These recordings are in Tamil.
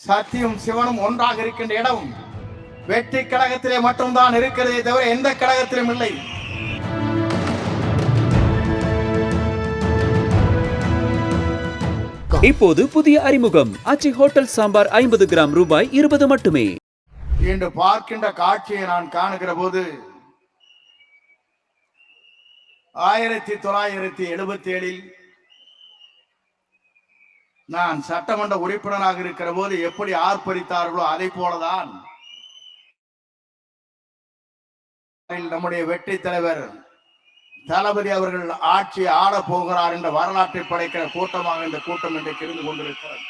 சத்தியும் சிவனும் ஒன்றாக இருக்கின்ற இடம் வெற்றி கழகத்திலே மட்டும்தான் இருக்கிறதே தவிர எந்த கழகத்திலும் இல்லை. இப்போது புதிய அறிமுகம் ஆச்சி ஹோட்டல் சாம்பார் 50 கிராம் ரூபாய் 20 மட்டுமே. இன்று பார்க்கின்ற காட்சியை நான் காணுகிற போது 1977 நான் சட்டமன்ற உறுப்பினராக இருக்கிற போது எப்படி ஆர்ப்பரித்தார்களோ அதை போலதான் நம்முடைய வெற்றி தலைவர் தளபதி அவர்கள் ஆட்சி ஆள போகிறார் என்ற வரலாற்றை படைக்கிற கூட்டமாக இந்த கூட்டம் இன்றைக்கு இருந்து கொண்டிருக்கிறது.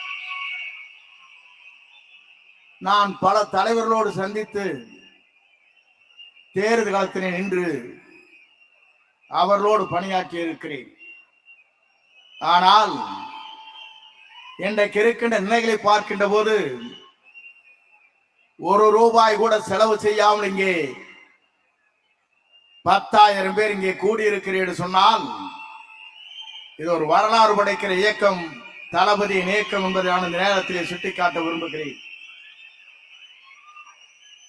நான் பல தலைவர்களோடு சந்தித்து தேர்தல் காலத்திலே நின்று அவர்களோடு பணியாற்றி இருக்கிறேன். ஆனால் இன்றைக்கு இருக்கின்ற நிலைகளை பார்க்கின்ற போது ஒரு ரூபாய் கூட செலவு செய்யாமல் இங்கே 10,000 பேர் இங்கே கூடியிருக்கிறேன் சொன்னால் இது ஒரு வரலாறு படைக்கிற இயக்கம், தளபதியின் இயக்கம் என்பதை நான் இந்த நேரத்திலே சுட்டிக்காட்ட விரும்புகிறேன்.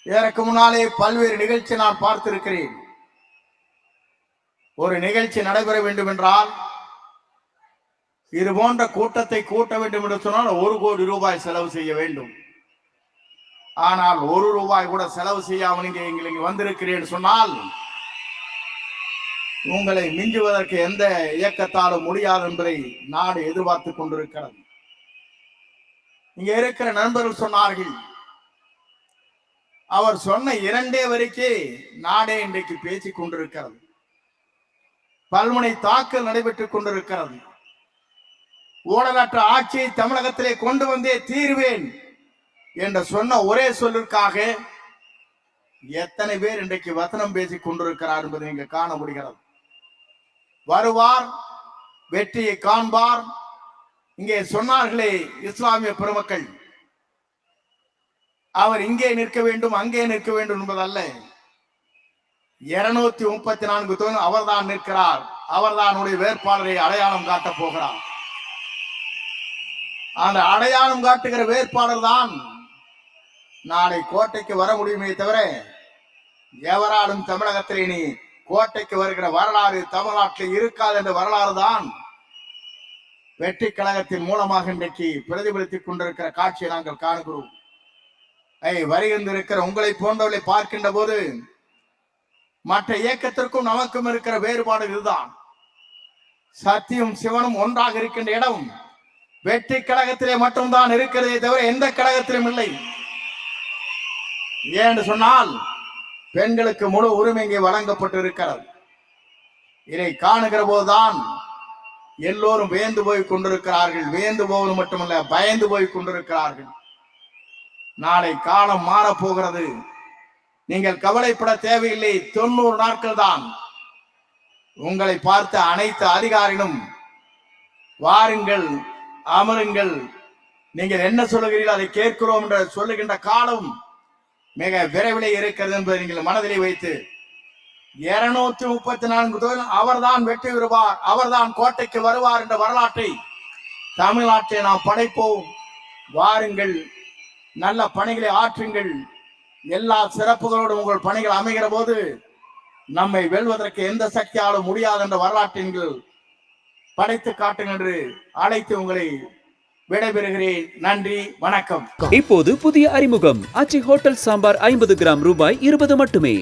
இதற்கு முன்னாலே பல்வேறு நிகழ்ச்சி நான் பார்த்திருக்கிறேன். ஒரு நிகழ்ச்சி நடைபெற வேண்டும் என்றால் இது போன்ற கூட்டத்தை கூட்ட வேண்டும் என்று சொன்னால் 1 கோடி ரூபாய் செலவு செய்ய வேண்டும். ஆனால் 1 ரூபாய் கூட செலவு செய்யாமல் இங்கே வந்திருக்கிறேன் சொன்னால் உங்களை மிஞ்சுவதற்கு எந்த இயக்கத்தாலும் முடியாது என்பதை நாடு எதிர்பார்த்து கொண்டிருக்கிறது. இங்க இருக்கிற நண்பர்கள் சொன்னார்கள், அவர் சொன்ன 2 வரைக்கே நாடே இன்றைக்கு பேசிக் கொண்டிருக்கிறது. பல்முனை தாக்கல் நடைபெற்றுக் கொண்டிருக்கிறது. ஊழலற்ற ஆட்சியை தமிழகத்திலே கொண்டு வந்தே தீர்வேன் என்று சொன்ன ஒரே சொல்லிற்காக எத்தனை பேர் இன்றைக்கு வசனம் பேசிக் கொண்டிருக்கிறார் என்பதை நீங்க காண முடிகிறது. வருவார், வெற்றியை காண்பார். இங்கே சொன்னார்களே இஸ்லாமிய பெருமக்கள், அவர் இங்கே நிற்க வேண்டும் அங்கே நிற்க வேண்டும் என்பதல்ல. 234 தொகுதி அவர்தான் நிற்கிறார். அவர்தான் வேட்பாளரை அடையாளம் காட்டப் போகிறார். அந்த அடையாளம் காட்டுகிற வேட்பாளர் தான் நாளை கோட்டைக்கு வர முடியுமே தவிர எவராலும் தமிழகத்தில் இனி கோட்டைக்கு வருகிற வரலாறு தமிழ்நாட்டில் இருக்காது என்ற வரலாறு தான் வெற்றி கழகத்தின் மூலமாக இன்றைக்கு பிரதிபலித்துக் கொண்டிருக்கிற காட்சியை நாங்கள் காணுகிறோம். வருகின்றிருக்கிற உங்களை போன்றவர்களை பார்க்கின்ற போது மற்ற இயக்கத்திற்கும் நமக்கும் இருக்கிற வேறுபாடு இதுதான். சத்தியும் சிவனும் ஒன்றாக இருக்கின்ற இடம் வெற்றி கழகத்திலே மட்டும்தான் இருக்கிறதே தவிர எந்த கழகத்திலும் இல்லை. ஏன்னு சொன்னால் பெண்களுக்கு முழு உரிமை இங்கே வழங்கப்பட்டு இருக்கிறது. இதை காணுகிற போதுதான் எல்லோரும் வியந்து போய் கொண்டிருக்கிறார்கள். வியந்து போவது மட்டுமல்ல, பயந்து போய் கொண்டிருக்கிறார்கள். நாளை காலம் மாறப்போகிறது. நீங்கள் கவலைப்பட தேவையில்லை. 90 நாட்கள் தான். உங்களை பார்த்த அனைத்து அதிகாரிகளும் வாருங்கள், அமருங்கள், நீங்கள் என்ன சொல்லுகிறீர்கள் அதை கேட்கிறோம் என்று சொல்லுகின்ற காலம் மிக விரைவிலே இருக்கிறது என்பதை நீங்கள் மனதிலே வைத்து 234 தொகுதியில் அவர்தான் வெற்றி பெறுவார், அவர்தான் கோட்டைக்கு வருவார் என்ற வரலாற்றை தமிழ்நாட்டை நாம் படைப்போம். வாருங்கள், நல்ல பணிகளை ஆற்றுங்கள். எல்லா சிறப்புகளோடு உங்கள் பணிகள் அமைகிற போது நம்மை வெல்வதற்கு எந்த சக்தியாலும் முடியாது என்ற வரலாற்றை நீங்கள் படைத்து காட்டுங்கள் என்று அழைத்து உங்களை விடைபெறுகிறேன். நன்றி, வணக்கம். இப்போது புதிய அறிமுகம் ஆச்சி ஹோட்டல் சாம்பார் 50 கிராம் ரூபாய் 20 மட்டுமே.